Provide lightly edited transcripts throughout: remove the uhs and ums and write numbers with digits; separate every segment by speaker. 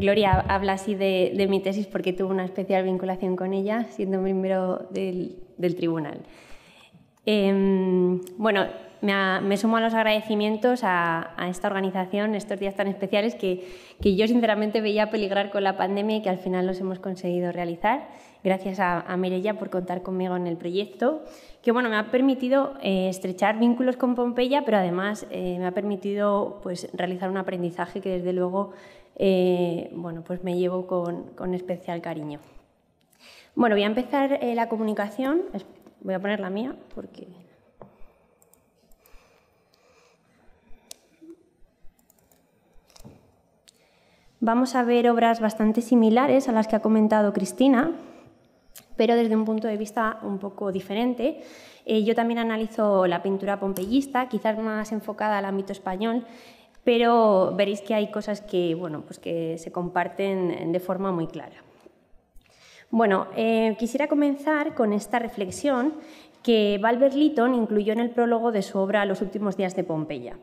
Speaker 1: Gloria habla así de mi tesis porque tuvo una especial vinculación con ella, siendo miembro del tribunal. Bueno, me sumo a los agradecimientos a esta organización, estos días tan especiales que yo sinceramente veía peligrar con la pandemia y que al final los hemos conseguido realizar. Gracias a Mireia por contar conmigo en el proyecto, que bueno, me ha permitido estrechar vínculos con Pompeya, pero además me ha permitido pues, realizar un aprendizaje que desde luego bueno, pues me llevo con especial cariño. Bueno, voy a empezar la comunicación. Voy a poner la mía porque... Vamos a ver obras bastante similares a las que ha comentado Cristina, pero desde un punto de vista un poco diferente. Yo también analizo la pintura pompeyista, quizás más enfocada al ámbito español, pero veréis que hay cosas que, bueno, pues que se comparten de forma muy clara. Bueno, quisiera comenzar con esta reflexión que Valbert Lytton incluyó en el prólogo de su obra Los últimos días de Pompeya,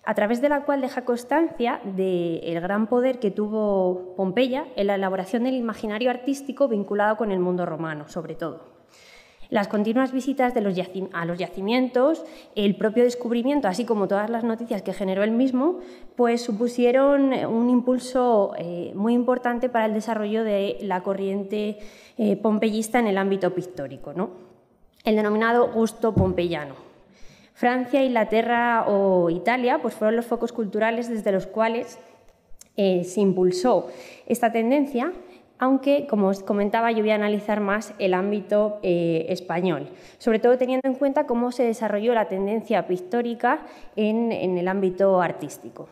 Speaker 1: a través de la cual deja constancia del gran poder que tuvo Pompeya en la elaboración del imaginario artístico vinculado con el mundo romano, sobre todo. Las continuas visitas a los yacimientos, el propio descubrimiento, así como todas las noticias que generó él mismo, pues supusieron un impulso muy importante para el desarrollo de la corriente pompeyista en el ámbito pictórico, ¿no? El denominado gusto pompeyano. Francia, Inglaterra o Italia pues fueron los focos culturales desde los cuales se impulsó esta tendencia, aunque, como os comentaba, yo voy a analizar más el ámbito español, sobre todo teniendo en cuenta cómo se desarrolló la tendencia pictórica en el ámbito artístico.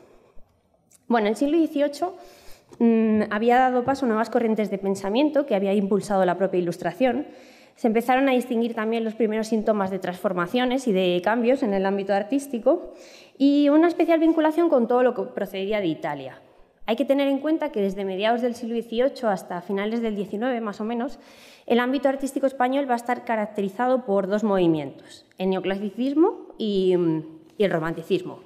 Speaker 1: Bueno, el siglo XVIII había dado paso a nuevas corrientes de pensamiento que había impulsado la propia Ilustración. Se empezaron a distinguir también los primeros síntomas de transformaciones y de cambios en el ámbito artístico y una especial vinculación con todo lo que procedía de Italia. Hay que tener en cuenta que desde mediados del siglo XVIII hasta finales del XIX, más o menos, el ámbito artístico español va a estar caracterizado por dos movimientos, el neoclasicismo y el romanticismo,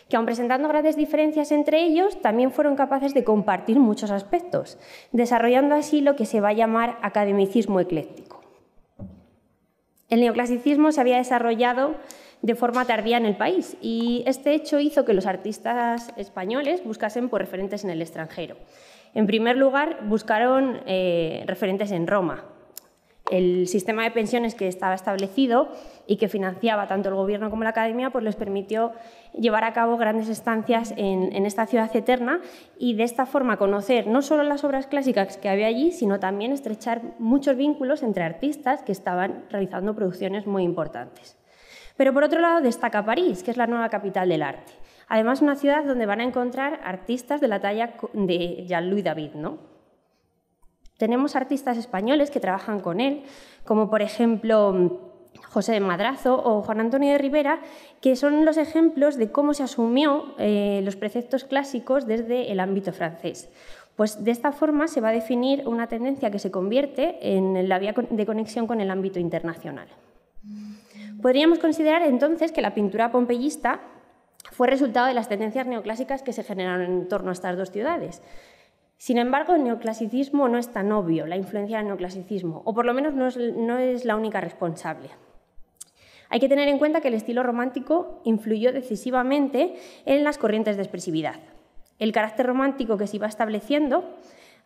Speaker 1: que aun presentando grandes diferencias entre ellos, también fueron capaces de compartir muchos aspectos, desarrollando así lo que se va a llamar academicismo ecléctico. El neoclasicismo se había desarrollado de forma tardía en el país y este hecho hizo que los artistas españoles buscasen por referentes en el extranjero. En primer lugar, buscaron referentes en Roma. El sistema de pensiones que estaba establecido y que financiaba tanto el gobierno como la academia pues les permitió llevar a cabo grandes estancias en esta ciudad eterna y de esta forma conocer no solo las obras clásicas que había allí, sino también estrechar muchos vínculos entre artistas que estaban realizando producciones muy importantes. Pero por otro lado destaca París, que es la nueva capital del arte. Además, una ciudad donde van a encontrar artistas de la talla de Jean-Louis David, ¿no? Tenemos artistas españoles que trabajan con él, como por ejemplo José de Madrazo o Juan Antonio de Rivera, que son los ejemplos de cómo se asumió los preceptos clásicos desde el ámbito francés. Pues de esta forma se va a definir una tendencia que se convierte en la vía de conexión con el ámbito internacional. Podríamos considerar entonces que la pintura pompeyista fue resultado de las tendencias neoclásicas que se generaron en torno a estas dos ciudades. Sin embargo, el neoclasicismo no es tan obvio, la influencia del neoclasicismo, o por lo menos no es la única responsable. Hay que tener en cuenta que el estilo romántico influyó decisivamente en las corrientes de expresividad. El carácter romántico que se iba estableciendo,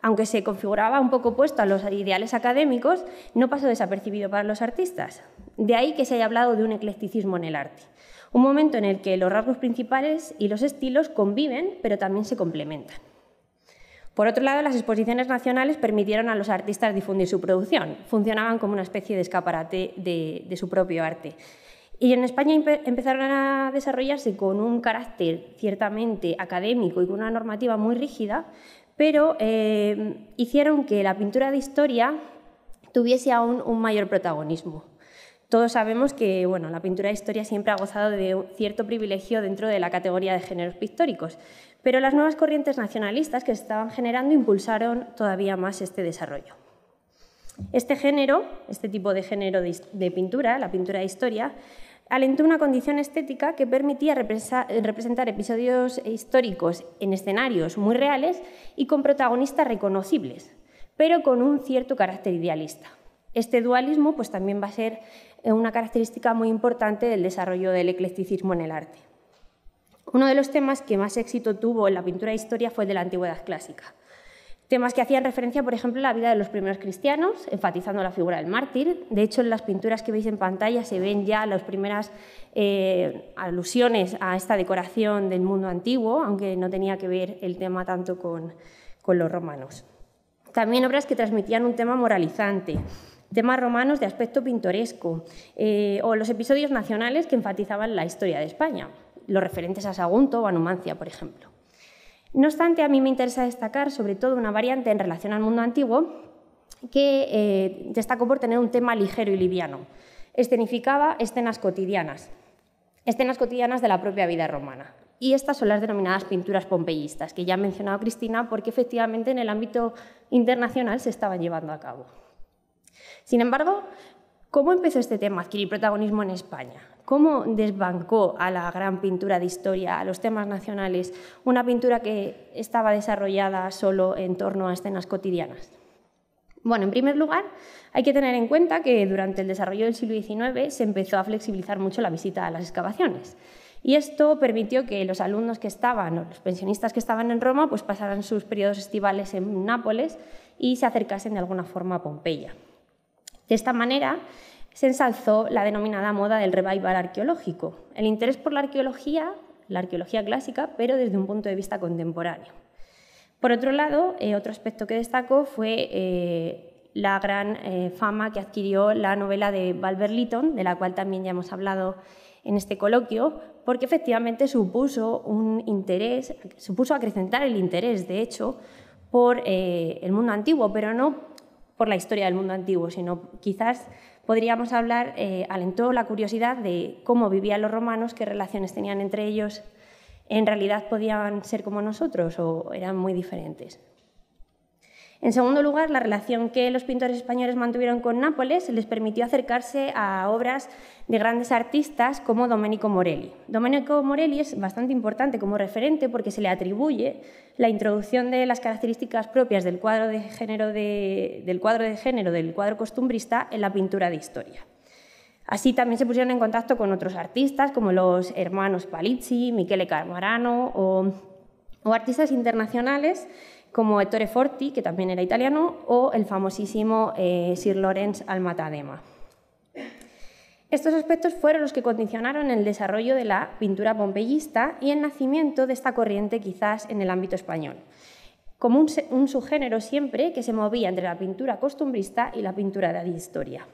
Speaker 1: aunque se configuraba un poco opuesto a los ideales académicos, no pasó desapercibido para los artistas. De ahí que se haya hablado de un eclecticismo en el arte, un momento en el que los rasgos principales y los estilos conviven, pero también se complementan. Por otro lado, las exposiciones nacionales permitieron a los artistas difundir su producción, funcionaban como una especie de escaparate de su propio arte. Y en España empezaron a desarrollarse con un carácter ciertamente académico y con una normativa muy rígida, pero hicieron que la pintura de historia tuviese aún un mayor protagonismo. Todos sabemos que bueno, la pintura de historia siempre ha gozado de un cierto privilegio dentro de la categoría de géneros pictóricos, pero las nuevas corrientes nacionalistas que se estaban generando impulsaron todavía más este desarrollo. Este tipo de género de pintura, la pintura de historia, alentó una condición estética que permitía representar episodios históricos en escenarios muy reales y con protagonistas reconocibles, pero con un cierto carácter idealista. Este dualismo pues, también va a ser una característica muy importante del desarrollo del eclecticismo en el arte. Uno de los temas que más éxito tuvo en la pintura de historia fue el de la antigüedad clásica. Temas que hacían referencia, por ejemplo, a la vida de los primeros cristianos, enfatizando la figura del mártir. De hecho, en las pinturas que veis en pantalla se ven ya las primeras alusiones a esta decoración del mundo antiguo, aunque no tenía que ver el tema tanto con los romanos. También obras que transmitían un tema moralizante, temas romanos de aspecto pintoresco, o los episodios nacionales que enfatizaban la historia de España, los referentes a Sagunto o a Numancia, por ejemplo. No obstante, a mí me interesa destacar sobre todo una variante en relación al mundo antiguo que destacó por tener un tema ligero y liviano. Escenificaba escenas cotidianas de la propia vida romana. Y estas son las denominadas pinturas pompeyistas, que ya ha mencionado Cristina, porque efectivamente en el ámbito internacional se estaban llevando a cabo. Sin embargo, ¿cómo empezó este tema a adquirir protagonismo en España? ¿Cómo desbancó a la gran pintura de historia, a los temas nacionales, una pintura que estaba desarrollada solo en torno a escenas cotidianas? Bueno, en primer lugar, hay que tener en cuenta que durante el desarrollo del siglo XIX se empezó a flexibilizar mucho la visita a las excavaciones. Y esto permitió que los alumnos que estaban, o los pensionistas que estaban en Roma, pues pasaran sus periodos estivales en Nápoles y se acercasen de alguna forma a Pompeya. De esta manera, se ensalzó la denominada moda del revival arqueológico, el interés por la arqueología clásica, pero desde un punto de vista contemporáneo. Por otro lado, otro aspecto que destacó fue la gran fama que adquirió la novela de Valbert Lytton, de la cual también ya hemos hablado en este coloquio, porque efectivamente supuso acrecentar el interés, de hecho, por el mundo antiguo, pero no por la historia del mundo antiguo, sino quizás podríamos hablar, alentó la curiosidad de cómo vivían los romanos, qué relaciones tenían entre ellos, en realidad podían ser como nosotros o eran muy diferentes. En segundo lugar, la relación que los pintores españoles mantuvieron con Nápoles les permitió acercarse a obras de grandes artistas como Domenico Morelli. Domenico Morelli es bastante importante como referente porque se le atribuye la introducción de las características propias del cuadro de género, del cuadro costumbrista en la pintura de historia. Así también se pusieron en contacto con otros artistas como los hermanos Palizzi, Michele Camarano o artistas internacionales como Ettore Forti, que también era italiano, o el famosísimo Sir Lawrence Alma-Tadema. Estos aspectos fueron los que condicionaron el desarrollo de la pintura pompeyista y el nacimiento de esta corriente quizás en el ámbito español, como un subgénero siempre que se movía entre la pintura costumbrista y la pintura de historia.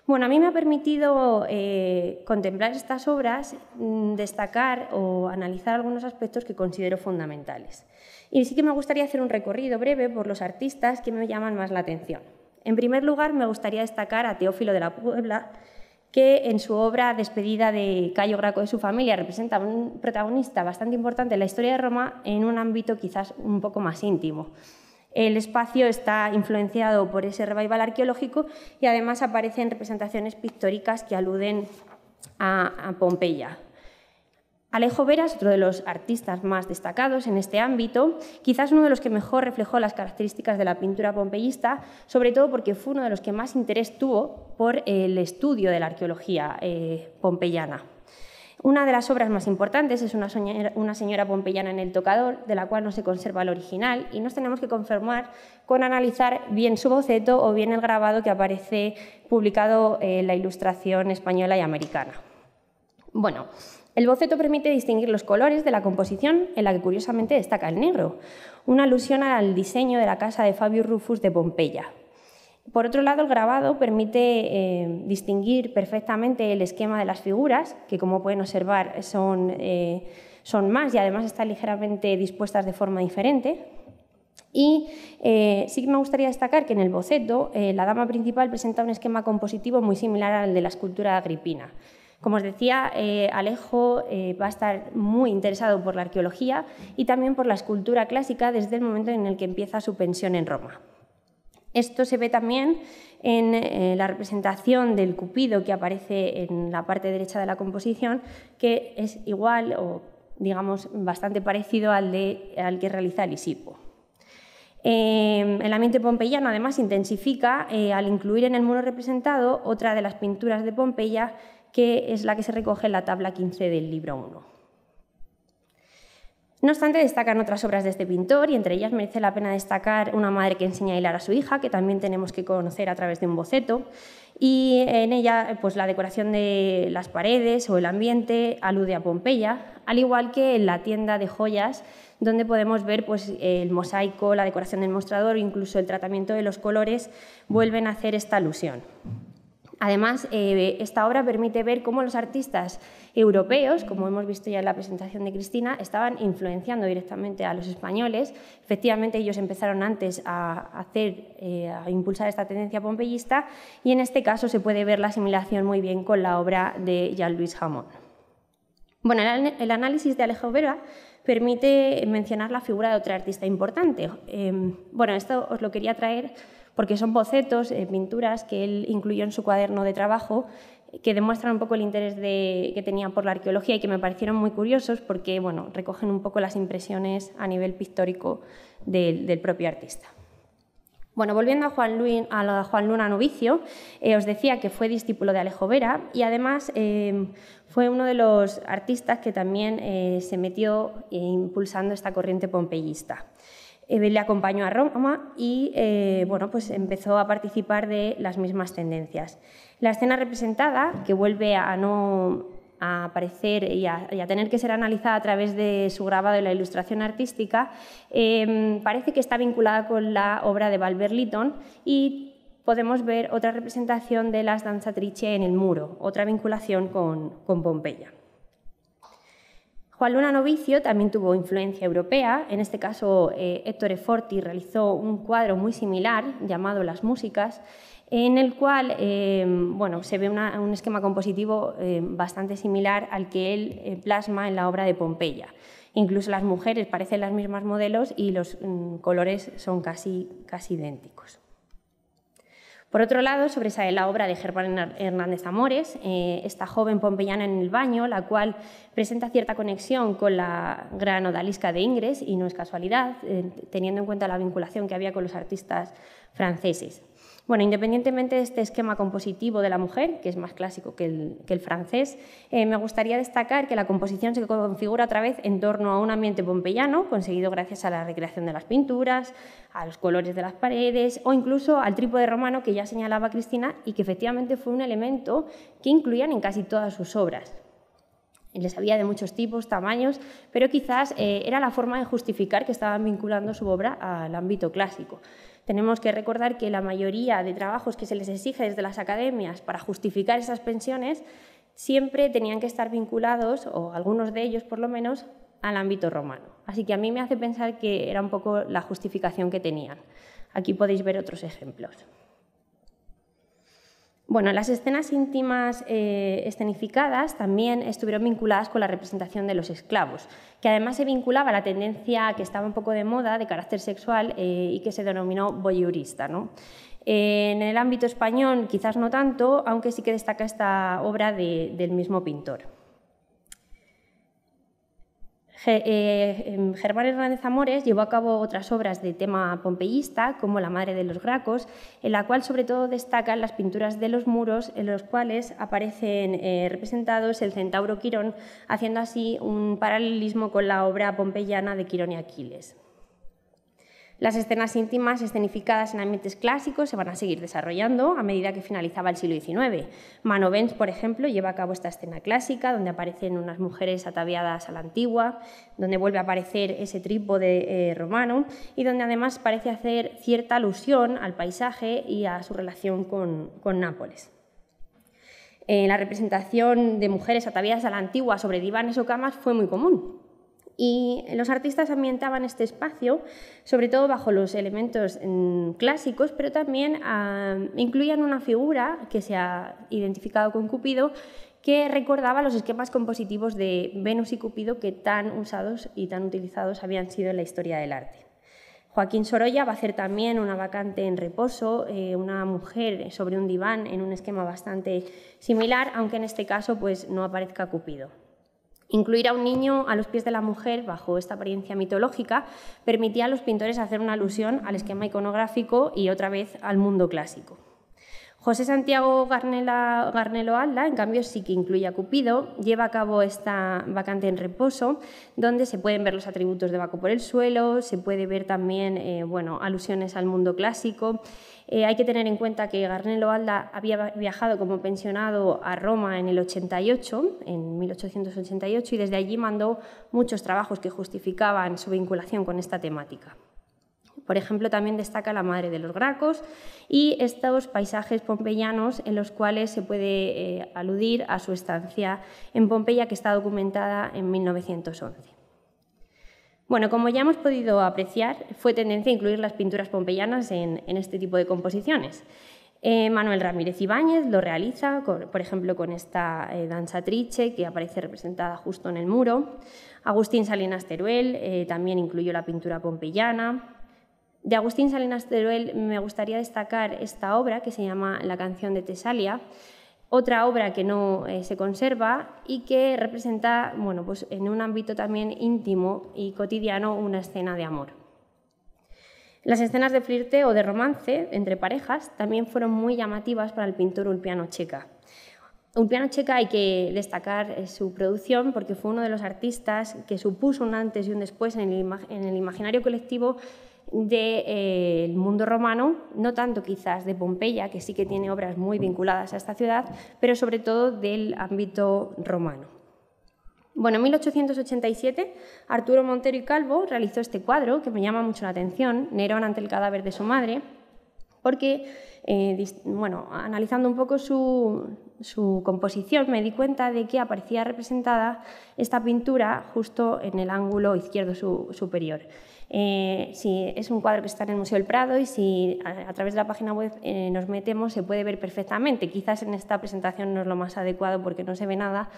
Speaker 1: Bueno, a mí me ha permitido contemplar estas obras, destacar o analizar algunos aspectos que considero fundamentales. Y sí que me gustaría hacer un recorrido breve por los artistas que me llaman más la atención. En primer lugar, me gustaría destacar a Teófilo de la Puebla, que en su obra Despedida de Cayo Graco y su familia representa un protagonista bastante importante en la historia de Roma en un ámbito quizás un poco más íntimo. El espacio está influenciado por ese revival arqueológico y además aparecen representaciones pictóricas que aluden a Pompeya. Alejo Vera es otro de los artistas más destacados en este ámbito, quizás uno de los que mejor reflejó las características de la pintura pompeyista, sobre todo porque fue uno de los que más interés tuvo por el estudio de la arqueología pompeyana. Una de las obras más importantes es una señora pompeyana en el tocador, de la cual no se conserva el original, y nos tenemos que conformar con analizar bien su boceto o bien el grabado que aparece publicado en la Ilustración española y americana. Bueno, el boceto permite distinguir los colores de la composición, en la que curiosamente destaca el negro, una alusión al diseño de la casa de Fabius Rufus de Pompeya. Por otro lado, el grabado permite distinguir perfectamente el esquema de las figuras, que como pueden observar son más y además están ligeramente dispuestas de forma diferente. Y sí que me gustaría destacar que en el boceto la dama principal presenta un esquema compositivo muy similar al de la escultura agripina. Como os decía, Alejo va a estar muy interesado por la arqueología y también por la escultura clásica desde el momento en el que empieza su pensión en Roma. Esto se ve también en la representación del Cupido que aparece en la parte derecha de la composición, que es igual o, digamos, bastante parecido al que realiza Lisipo. El ambiente pompeyano, además, intensifica al incluir en el muro representado otra de las pinturas de Pompeya, que es la que se recoge en la tabla 15 del libro 1. No obstante, destacan otras obras de este pintor y entre ellas merece la pena destacar Una madre que enseña a hilar a su hija, que también tenemos que conocer a través de un boceto, y en ella pues, la decoración de las paredes o el ambiente alude a Pompeya, al igual que en la tienda de joyas, donde podemos ver pues, el mosaico, la decoración del mostrador, incluso el tratamiento de los colores vuelven a hacer esta alusión. Además, esta obra permite ver cómo los artistas europeos, como hemos visto ya en la presentación de Cristina, estaban influenciando directamente a los españoles. Efectivamente, ellos empezaron antes a impulsar esta tendencia pompeyista y en este caso se puede ver la asimilación muy bien con la obra de Jean-Louis Hamon. Bueno, el análisis de Alejo Vera permite mencionar la figura de otra artista importante. Bueno, esto os lo quería traer porque son bocetos, pinturas que él incluyó en su cuaderno de trabajo que demuestran un poco el interés que tenía por la arqueología y que me parecieron muy curiosos porque bueno, recogen un poco las impresiones a nivel pictórico del propio artista. Bueno, volviendo a Juan Luna Novicio, os decía que fue discípulo de Alejo Vera y además fue uno de los artistas que también se metió impulsando esta corriente pompeyista. Le acompañó a Roma y bueno, pues empezó a participar de las mismas tendencias. La escena representada, que vuelve a aparecer y a tener que ser analizada a través de su grabado y la ilustración artística, parece que está vinculada con la obra de Val Berliton y podemos ver otra representación de las danzatrices en el muro, otra vinculación con Pompeya. Juan Luna Novicio también tuvo influencia europea, en este caso Ettore Forti realizó un cuadro muy similar llamado Las Músicas, en el cual bueno, se ve un esquema compositivo bastante similar al que él plasma en la obra de Pompeya. Incluso las mujeres parecen las mismas modelos y los colores son casi idénticos. Por otro lado, sobresale la obra de Germán Hernández Amores, esta joven pompeyana en el baño, la cual presenta cierta conexión con la gran odalisca de Ingres, y no es casualidad, teniendo en cuenta la vinculación que había con los artistas franceses. Bueno, independientemente de este esquema compositivo de la mujer, que es más clásico que el francés, me gustaría destacar que la composición se configura otra vez en torno a un ambiente pompeyano, conseguido gracias a la recreación de las pinturas, a los colores de las paredes o incluso al trípode romano que ya señalaba Cristina y que efectivamente fue un elemento que incluían en casi todas sus obras. Les había de muchos tipos, tamaños, pero quizás era la forma de justificar que estaban vinculando su obra al ámbito clásico. Tenemos que recordar que la mayoría de trabajos que se les exige desde las academias para justificar esas pensiones siempre tenían que estar vinculados, o algunos de ellos por lo menos, al ámbito romano. Así que a mí me hace pensar que era un poco la justificación que tenían. Aquí podéis ver otros ejemplos. Bueno, las escenas íntimas escenificadas también estuvieron vinculadas con la representación de los esclavos, que además se vinculaba a la tendencia que estaba un poco de moda de carácter sexual y que se denominó voyeurista, ¿no? En el ámbito español quizás no tanto, aunque sí que destaca esta obra del mismo pintor. Germán Hernández Amores llevó a cabo otras obras de tema pompeyista, como La madre de los Gracos, en la cual sobre todo destacan las pinturas de los muros, en los cuales aparecen representados el centauro Quirón, haciendo así un paralelismo con la obra pompeyana de Quirón y Aquiles. Las escenas íntimas escenificadas en ambientes clásicos se van a seguir desarrollando a medida que finalizaba el siglo XIX. Manovens, por ejemplo, lleva a cabo esta escena clásica donde aparecen unas mujeres ataviadas a la antigua, donde vuelve a aparecer ese trípode romano y donde además parece hacer cierta alusión al paisaje y a su relación con Nápoles. La representación de mujeres ataviadas a la antigua sobre divanes o camas fue muy común. Y los artistas ambientaban este espacio, sobre todo bajo los elementos clásicos, pero también incluían una figura que se ha identificado con Cupido, que recordaba los esquemas compositivos de Venus y Cupido que tan usados y tan utilizados habían sido en la historia del arte. Joaquín Sorolla va a hacer también una vacante en reposo, una mujer sobre un diván en un esquema bastante similar, aunque en este caso pues, no aparezca Cupido. Incluir a un niño a los pies de la mujer bajo esta apariencia mitológica permitía a los pintores hacer una alusión al esquema iconográfico y otra vez al mundo clásico. José Santiago Garnelo Alda, en cambio, sí que incluye a Cupido, lleva a cabo esta vacante en reposo, donde se pueden ver los atributos de Baco por el suelo, se puede ver también alusiones al mundo clásico. Hay que tener en cuenta que Garnelo Alda había viajado como pensionado a Roma en el 88, en 1888, y desde allí mandó muchos trabajos que justificaban su vinculación con esta temática. Por ejemplo, también destaca la Madre de los Gracos y estos paisajes pompeyanos en los cuales se puede aludir a su estancia en Pompeya, que está documentada en 1911. Bueno, como ya hemos podido apreciar, fue tendencia a incluir las pinturas pompeyanas en este tipo de composiciones. Manuel Ramírez Ibáñez lo realiza, por ejemplo, con esta danzatrice que aparece representada justo en el muro. Agustín Salinas Teruel también incluyó la pintura pompeyana. De Agustín Salinas Teruel me gustaría destacar esta obra que se llama La canción de Tesalia, otra obra que no se conserva y que representa, bueno, pues en un ámbito también íntimo y cotidiano, una escena de amor. Las escenas de flirteo o de romance entre parejas también fueron muy llamativas para el pintor Ulpiano Checa. Ulpiano Checa hay que destacar su producción porque fue uno de los artistas que supuso un antes y un después en el imaginario colectivo del mundo romano, no tanto quizás de Pompeya, que sí que tiene obras muy vinculadas a esta ciudad, pero sobre todo del ámbito romano. Bueno, en 1887, Arturo Montero y Calvo realizó este cuadro que me llama mucho la atención, Nerón ante el cadáver de su madre, porque, analizando un poco su composición, me di cuenta de que aparecía representada esta pintura justo en el ángulo izquierdo superior. Es un cuadro que está en el Museo del Prado y si a través de la página web nos metemos se puede ver perfectamente. Quizás en esta presentación no es lo más adecuado porque no se ve nada,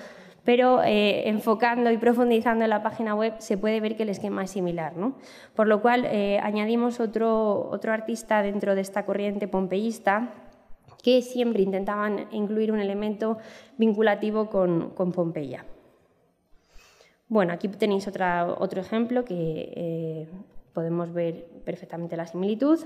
Speaker 1: pero enfocando y profundizando en la página web se puede ver que el esquema es similar, ¿no? Por lo cual añadimos otro artista dentro de esta corriente pompeyista que siempre intentaban incluir un elemento vinculativo con Pompeya. Bueno, aquí tenéis otro ejemplo que podemos ver perfectamente la similitud.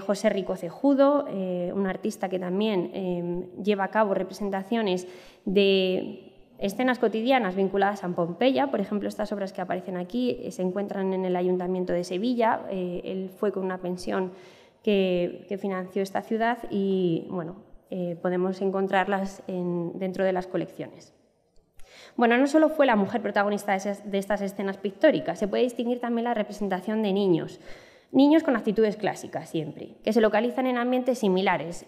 Speaker 1: José Rico Cejudo, un artista que también lleva a cabo representaciones de escenas cotidianas vinculadas a Pompeya. Por ejemplo, estas obras que aparecen aquí se encuentran en el Ayuntamiento de Sevilla. Él fue con una pensión que financió esta ciudad y bueno, podemos encontrarlas dentro de las colecciones. Bueno, no solo fue la mujer protagonista de estas escenas pictóricas, se puede distinguir también la representación de niños con actitudes clásicas siempre, que se localizan en ambientes similares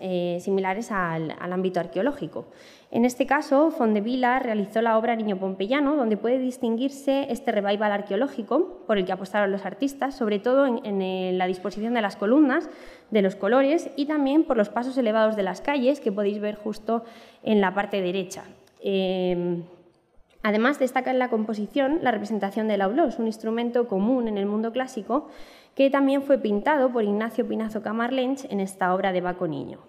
Speaker 1: al ámbito arqueológico. En este caso, Fondevila realizó la obra Niño Pompeyano, donde puede distinguirse este revival arqueológico por el que apostaron los artistas, sobre todo en la disposición de las columnas, de los colores y también por los pasos elevados de las calles que podéis ver justo en la parte derecha. Además, destaca en la composición la representación del aulós, un instrumento común en el mundo clásico que también fue pintado por Ignacio Pinazo Camarlench en esta obra de Baco Niño.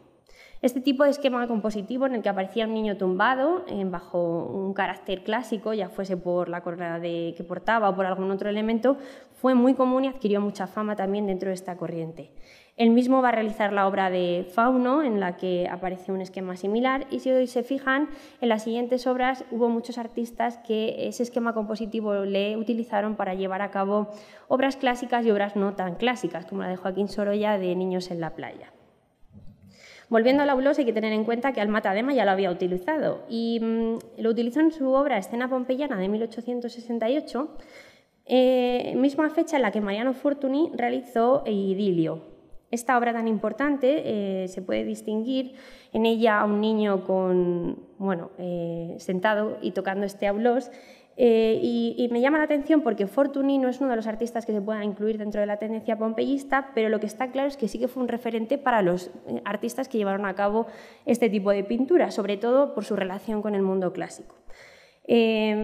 Speaker 1: Este tipo de esquema compositivo en el que aparecía un niño tumbado bajo un carácter clásico, ya fuese por la corona que portaba o por algún otro elemento, fue muy común y adquirió mucha fama también dentro de esta corriente. Él mismo va a realizar la obra de Fauno, en la que aparece un esquema similar, y si hoy se fijan, en las siguientes obras hubo muchos artistas que ese esquema compositivo le utilizaron para llevar a cabo obras clásicas y obras no tan clásicas, como la de Joaquín Sorolla de Niños en la playa. Volviendo al aulós, hay que tener en cuenta que Alma Tadema ya lo había utilizado y lo utilizó en su obra Escena Pompeyana de 1868, misma fecha en la que Mariano Fortuny realizó Idilio. Esta obra tan importante se puede distinguir en ella a un niño sentado y tocando este aulós. Y me llama la atención porque Fortuny no es uno de los artistas que se pueda incluir dentro de la tendencia pompeyista, pero lo que está claro es que sí que fue un referente para los artistas que llevaron a cabo este tipo de pintura, sobre todo por su relación con el mundo clásico.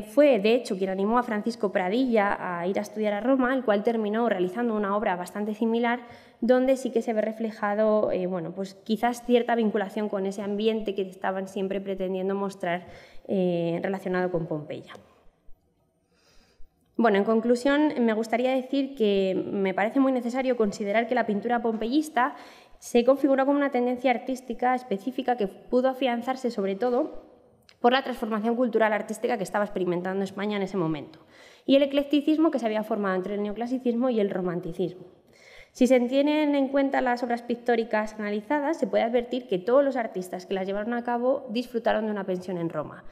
Speaker 1: Fue, de hecho, quien animó a Francisco Pradilla a ir a estudiar a Roma, el cual terminó realizando una obra bastante similar, donde sí que se ve reflejado pues quizás cierta vinculación con ese ambiente que estaban siempre pretendiendo mostrar relacionado con Pompeya. Bueno, en conclusión, me gustaría decir que me parece muy necesario considerar que la pintura pompeyista se configuró como una tendencia artística específica que pudo afianzarse sobre todo por la transformación cultural artística que estaba experimentando España en ese momento y el eclecticismo que se había formado entre el neoclasicismo y el romanticismo. Si se tienen en cuenta las obras pictóricas analizadas, se puede advertir que todos los artistas que las llevaron a cabo disfrutaron de una pensión en Roma.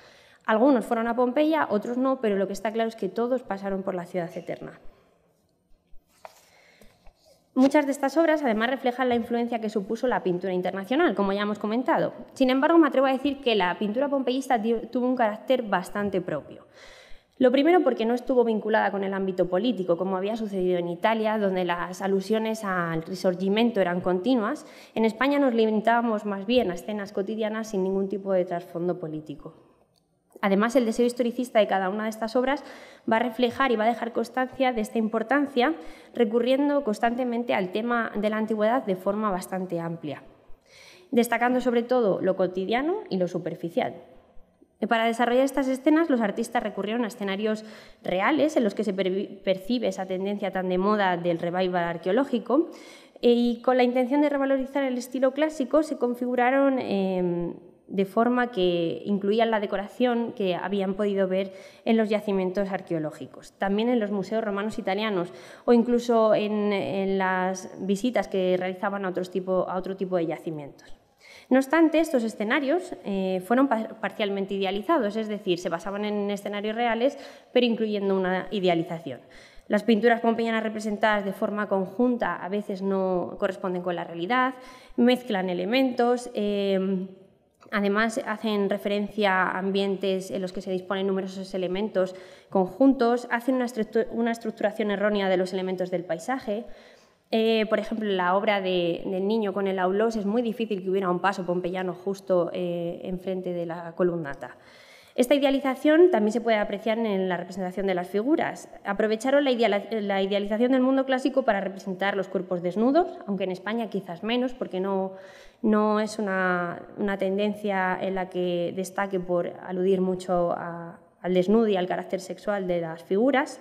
Speaker 1: Algunos fueron a Pompeya, otros no, pero lo que está claro es que todos pasaron por la ciudad eterna. Muchas de estas obras además reflejan la influencia que supuso la pintura internacional, como ya hemos comentado. Sin embargo, me atrevo a decir que la pintura pompeyista tuvo un carácter bastante propio. Lo primero porque no estuvo vinculada con el ámbito político, como había sucedido en Italia, donde las alusiones al Risorgimento eran continuas. En España nos limitábamos más bien a escenas cotidianas sin ningún tipo de trasfondo político. Además, el deseo historicista de cada una de estas obras va a reflejar y va a dejar constancia de esta importancia, recurriendo constantemente al tema de la antigüedad de forma bastante amplia, destacando sobre todo lo cotidiano y lo superficial. Para desarrollar estas escenas, los artistas recurrieron a escenarios reales en los que se percibe esa tendencia tan de moda del revival arqueológico y con la intención de revalorizar el estilo clásico se configuraron de forma que incluían la decoración que habían podido ver en los yacimientos arqueológicos, también en los museos romanos italianos o incluso en las visitas que realizaban a otro tipo de yacimientos. No obstante, estos escenarios fueron parcialmente idealizados, es decir, se basaban en escenarios reales, pero incluyendo una idealización. Las pinturas pompeyanas representadas de forma conjunta a veces no corresponden con la realidad, mezclan elementos. Además, hacen referencia a ambientes en los que se disponen numerosos elementos conjuntos, hacen una estructuración errónea de los elementos del paisaje. Por ejemplo, en la obra del niño con el aulos es muy difícil que hubiera un paso pompeyano justo enfrente de la columnata. Esta idealización también se puede apreciar en la representación de las figuras. Aprovecharon la idealización del mundo clásico para representar los cuerpos desnudos, aunque en España quizás menos, porque no es una tendencia en la que destaque por aludir mucho al desnudo y al carácter sexual de las figuras.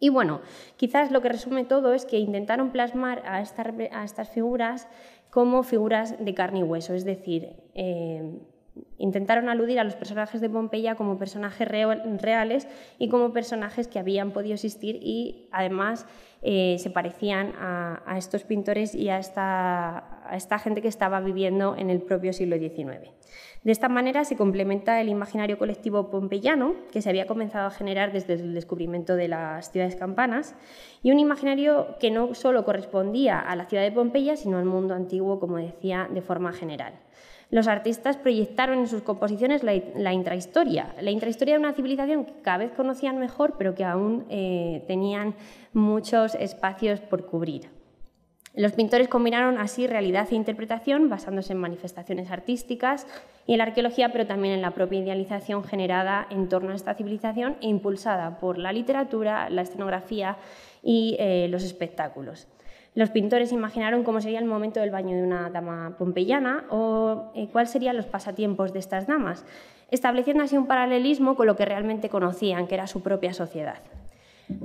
Speaker 1: Y bueno, quizás lo que resume todo es que intentaron plasmar a estas figuras como figuras de carne y hueso, es decir, intentaron aludir a los personajes de Pompeya como personajes reales y como personajes que habían podido existir y además se parecían a estos pintores y a esta gente que estaba viviendo en el propio siglo XIX. De esta manera se complementa el imaginario colectivo pompeyano que se había comenzado a generar desde el descubrimiento de las ciudades campanas y un imaginario que no solo correspondía a la ciudad de Pompeya sino al mundo antiguo, como decía, de forma general. Los artistas proyectaron en sus composiciones la intrahistoria de una civilización que cada vez conocían mejor, pero que aún tenían muchos espacios por cubrir. Los pintores combinaron así realidad e interpretación, basándose en manifestaciones artísticas y en la arqueología, pero también en la propia idealización generada en torno a esta civilización e impulsada por la literatura, la escenografía y los espectáculos. Los pintores imaginaron cómo sería el momento del baño de una dama pompeyana o cuáles serían los pasatiempos de estas damas, estableciendo así un paralelismo con lo que realmente conocían, que era su propia sociedad.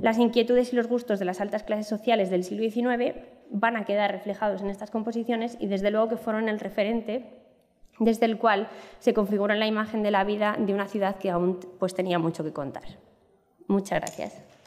Speaker 1: Las inquietudes y los gustos de las altas clases sociales del siglo XIX van a quedar reflejados en estas composiciones y desde luego que fueron el referente desde el cual se configuró la imagen de la vida de una ciudad que aún tenía mucho que contar. Muchas gracias.